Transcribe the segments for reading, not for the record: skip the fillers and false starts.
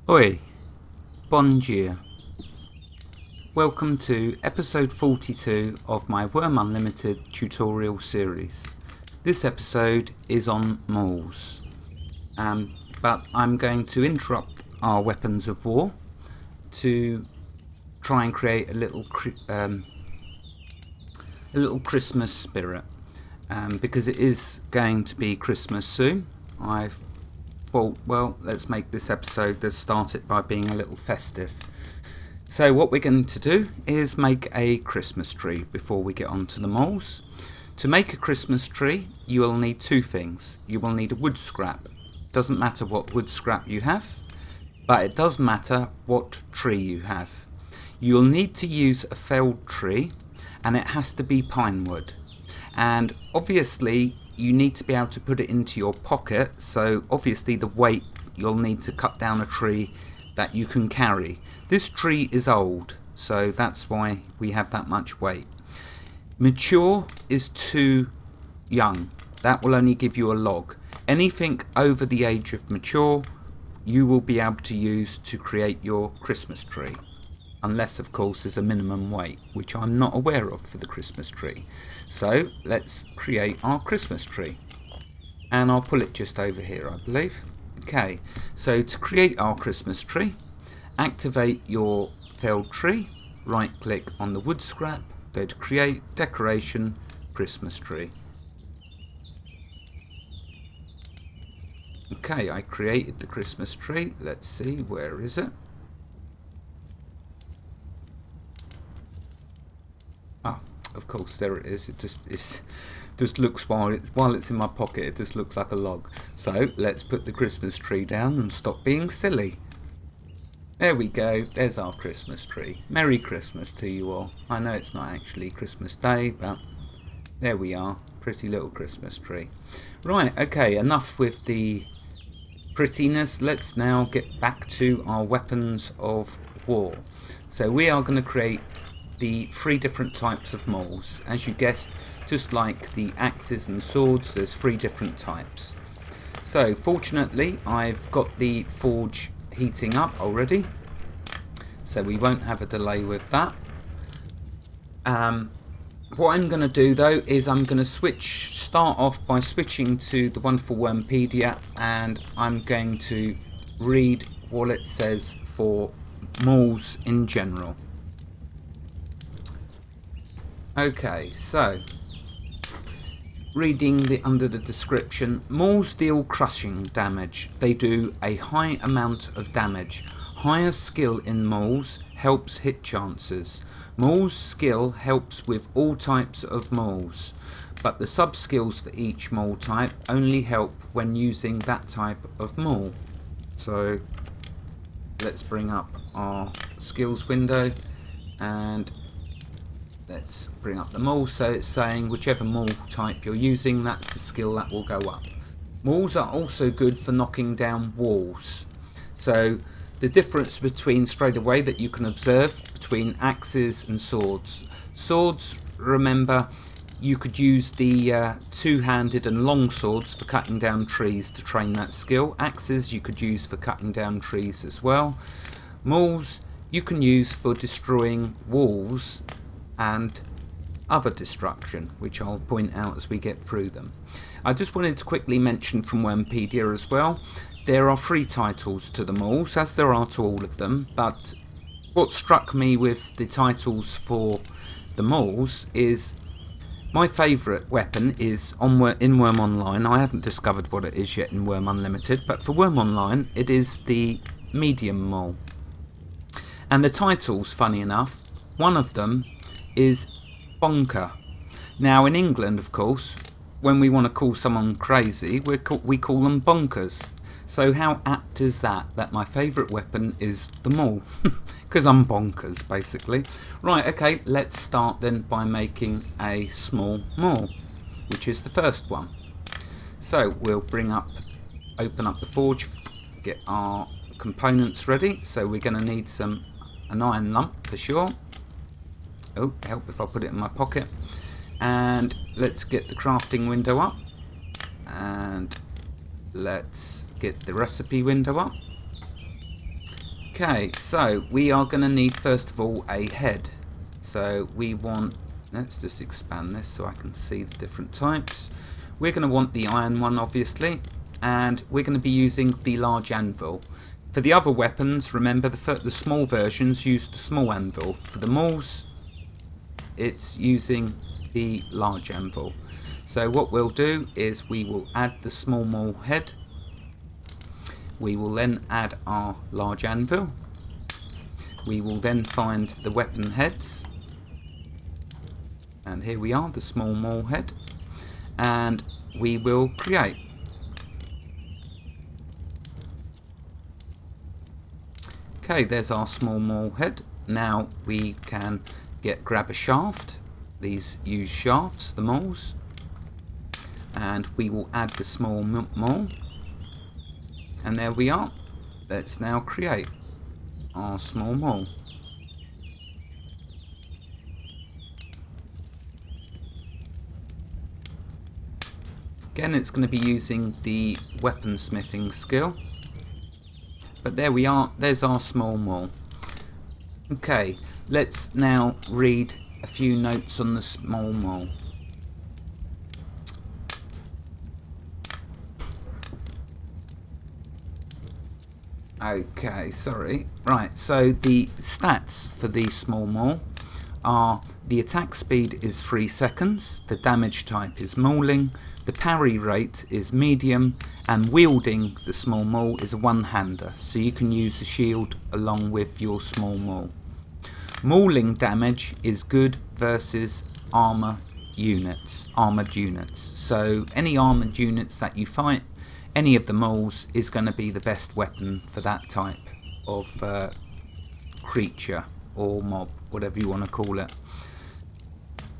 Oi, bon dia. Welcome to episode 42 of my Wurm Unlimited tutorial series. This episode is on Mauls, but I'm going to interrupt our weapons of war to try and create a little Christmas spirit, because it is going to be Christmas soon. I've thought, well, let's make this episode, let's start it by being a little festive. So what we're going to do is make a Christmas tree before we get on to the moles. To make a Christmas tree, you will need two things. You will need a wood scrap. Doesn't matter what wood scrap you have, but it does matter what tree you have. You'll need to use a felled tree, and it has to be pine wood. And obviously you need to be able to put it into your pocket, so obviously the weight, you'll need to cut down a tree that you can carry. This tree is old, so that's why we have that much weight. Mature is too young. That will only give you a log. Anything over the age of mature, you will be able to use to create your Christmas tree. Unless, of course, there's a minimum weight, which I'm not aware of for the Christmas tree. So let's create our Christmas tree. And I'll pull it just over here, I believe. Okay, so to create our Christmas tree, activate your felled tree, right click on the wood scrap, go to create, decoration, Christmas tree. Okay, I created the Christmas tree. Let's see, where is it? Ah, of course, there it is. It just looks, while it's in my pocket, it just looks like a log. So let's put the Christmas tree down and stop being silly. There we go, there's our Christmas tree. Merry Christmas to you all. I know it's not actually Christmas Day, but there we are, pretty little Christmas tree. Right, okay, enough with the prettiness. Let's now get back to our weapons of war. So we are going to create the three different types of mauls. As you guessed, just like the axes and swords, there's three different types. So fortunately I've got the forge heating up already, so we won't have a delay with that. What I'm going to do though is I'm going to start off by switching to the wonderful Wurmpedia, and I'm going to read what it says for mauls in general. Okay, so reading under the description, mauls deal crushing damage. They do a high amount of damage. Higher skill in mauls helps hit chances. Maul's skill helps with all types of mauls, but the sub-skills for each maul type only help when using that type of maul. So let's bring up our skills window and let's bring up the maul. So it's saying whichever maul type you're using, that's the skill that will go up. Mauls are also good for knocking down walls. So the difference between, straight away, that you can observe between axes and swords. Swords, remember, you could use the two-handed and long swords for cutting down trees to train that skill. Axes you could use for cutting down trees as well. Mauls you can use for destroying walls and other destruction, which I'll point out as we get through them. I just wanted to quickly mention from Wurmpedia as well, there are 3 titles to the mauls, as there are to all of them, but what struck me with the titles for the mauls is my favourite weapon is in Wurm Online. I haven't discovered what it is yet in Wurm Unlimited, but for Wurm Online it is the medium maul. And the titles, funny enough, one of them is bonker. Now in England, of course, when we want to call someone crazy, we call them bonkers. So how apt is that my favourite weapon is the maul, because I'm bonkers basically. Right, okay, let's start then by making a small maul, which is the first one. So we'll open up the forge, get our components ready. So we're going to need an iron lump for sure. Oh, help if I put it in my pocket. And let's get the crafting window up, and let's get the recipe window up. Okay, so we are going to need first of all a head. So we want, let's just expand this so I can see the different types. We're going to want the iron one, obviously, and we're going to be using the large anvil. For the other weapons, remember the small versions use the small anvil. For the Mauls, it's using the large anvil. So what we'll do is we will add the Small Maul head. We will then add our large anvil. We will then find the weapon heads. And here we are, the Small Maul head. And we will create. Okay, there's our Small Maul head. Now we can grab a shaft. These use shafts, the Mauls. And we will add the Small Maul. And there we are. Let's now create our Small Maul. Again, it's going to be using the weaponsmithing skill. But there we are, there's our Small Maul. Okay, let's now read a few notes on the Small Maul. Okay, sorry. Right, so the stats for the Small Maul are the attack speed is 3 seconds, the damage type is mauling, the parry rate is medium, and wielding the Small Maul is a one-hander, so you can use the shield along with your Small Maul. Mauling damage is good versus armoured units. So any armoured units that you fight, any of the Mauls is going to be the best weapon for that type of creature or mob, whatever you want to call it.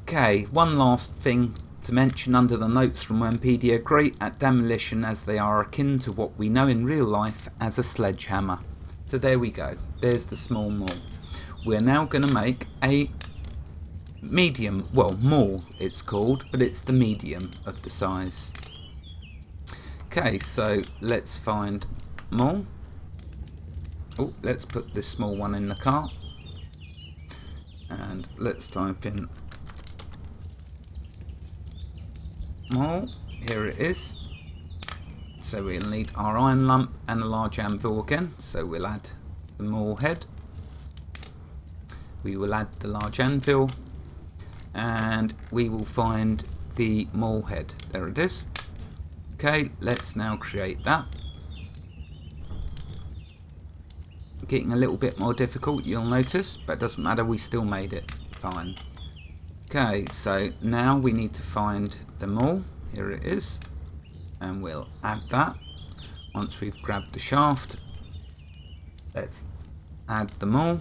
Okay, one last thing to mention under the notes from Wurmpedia: great at demolition as they are akin to what we know in real life as a sledgehammer. So there we go, there's the Small Maul. We're now going to make a medium, well, Maul it's called, but it's the medium of the size. Okay, so let's find Maul. Oh, let's put this small one in the cart. And let's type in Maul. Here it is. So we'll need our iron lump and a large anvil again. So we'll add the Maul head. We will add the large anvil. And we will find the Maul head. There it is. Okay, let's now create that. Getting a little bit more difficult, you'll notice, but it doesn't matter, we still made it fine. Okay, so now we need to find the Maul. Here it is, and we'll add that. Once we've grabbed the shaft, let's add the Maul.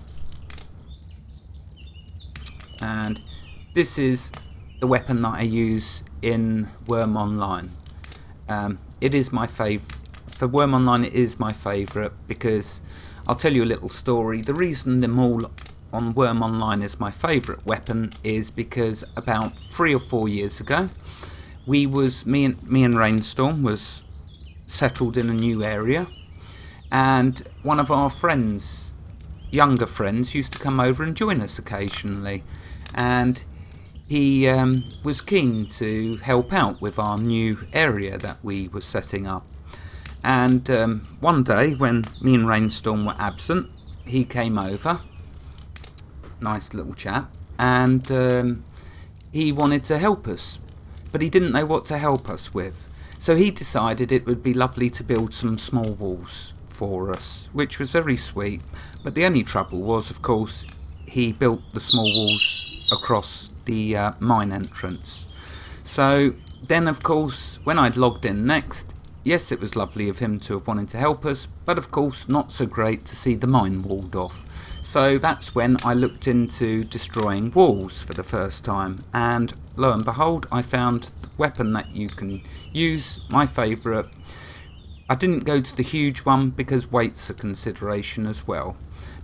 And this is the weapon that I use in Wurm Online. It is my favourite. For Wurm Online, it is my favourite because I'll tell you a little story. The reason the Maul on Wurm Online is my favourite weapon is because about 3 or 4 years ago, me and Rainstorm was settled in a new area, and one of our friends, younger friends, used to come over and join us occasionally, and he was keen to help out with our new area that we were setting up. And one day when me and Rainstorm were absent, he came over, nice little chap, and he wanted to help us, but he didn't know what to help us with. So he decided it would be lovely to build some small walls for us, which was very sweet. But the only trouble was, of course, he built the small walls across the mine entrance. So then, of course, when I'd logged in next, yes, it was lovely of him to have wanted to help us, but of course not so great to see the mine walled off. So that's when I looked into destroying walls for the first time, and lo and behold, I found the weapon that you can use, my favourite. I didn't go to the huge one because weight's a consideration as well,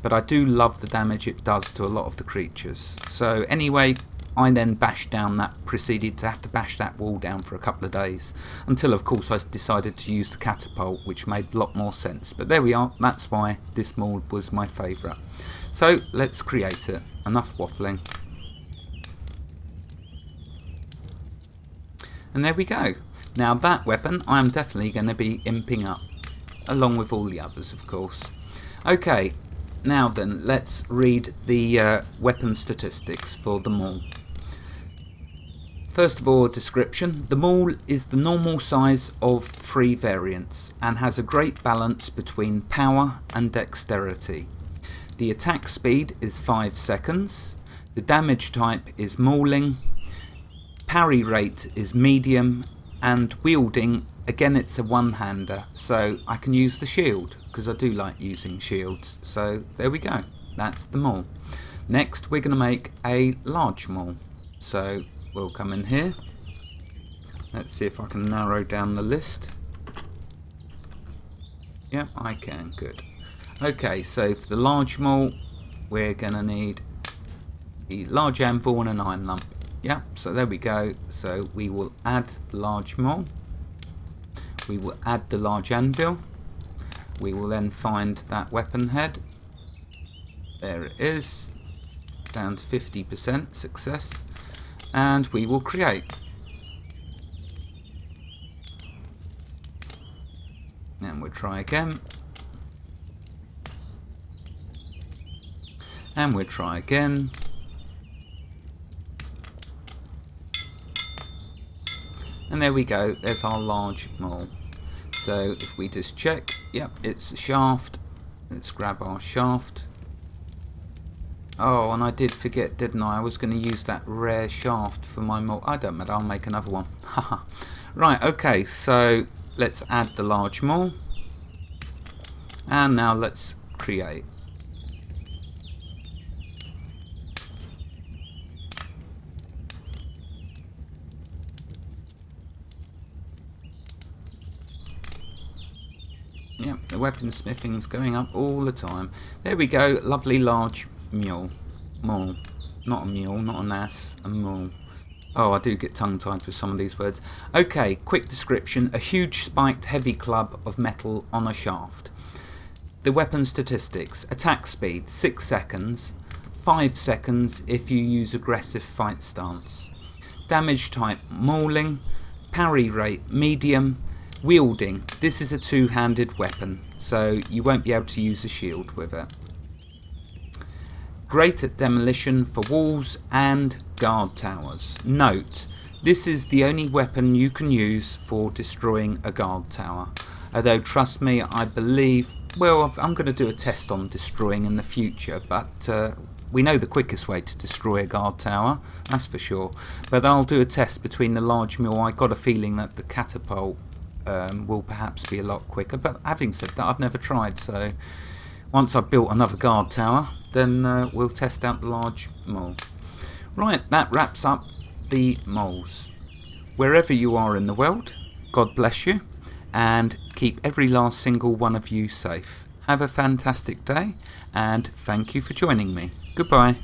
but I do love the damage it does to a lot of the creatures. So anyway, I then proceeded to have to bash that wall down for a couple of days, until of course I decided to use the catapult, which made a lot more sense. But there we are, that's why this Maul was my favourite. So let's create it. Enough waffling. And there we go. Now that weapon I am definitely going to be imping up, along with all the others of course. Okay, now then, let's read the weapon statistics for the Maul. First of all, a description. The Maul is the normal size of 3 variants and has a great balance between power and dexterity. The attack speed is 5 seconds. The damage type is mauling. Parry rate is medium, and wielding, again it's a one-hander, so I can use the shield because I do like using shields. So there we go, that's the Maul. Next we're going to make a large Maul, so we'll come in here. Let's see if I can narrow down the list. Yep, I can, good. Okay, so for the large Maul we're going to need a large anvil and an iron lump. Yep, so there we go. So we will add the large Maul. We will add the large anvil. We will then find that weapon head. There it is. Down to 50% success. And we will create. And we'll try again. And we'll try again. And there we go, there's our large Maul. So if we just check, yep, it's a shaft. Let's grab our shaft. Oh, and I did forget, didn't I? I was going to use that rare shaft for my Maul. I don't matter, I'll make another one. Right, okay, so let's add the large Maul. And now let's create. Yep, the weaponsmithing's going up all the time. There we go, lovely large Maul. Not a mule, not an ass, a Maul. Oh, I do get tongue-tied with some of these words. Okay, quick description. A huge spiked heavy club of metal on a shaft. The weapon statistics. Attack speed, 6 seconds. 5 seconds if you use aggressive fight stance. Damage type, mauling. Parry rate, medium. Wielding, this is a two-handed weapon, so you won't be able to use a shield with it. Great at demolition for walls and guard towers. Note, this is the only weapon you can use for destroying a guard tower. Although, trust me, I believe, well, I'm going to do a test on destroying in the future, but we know the quickest way to destroy a guard tower, that's for sure. But I'll do a test between the large Maul. I got a feeling that the catapult will perhaps be a lot quicker, but having said that, I've never tried, so once I've built another guard tower, then we'll test out the large Maul. Right, that wraps up the Mauls. Wherever you are in the world, God bless you, and keep every last single one of you safe. Have a fantastic day, and thank you for joining me. Goodbye.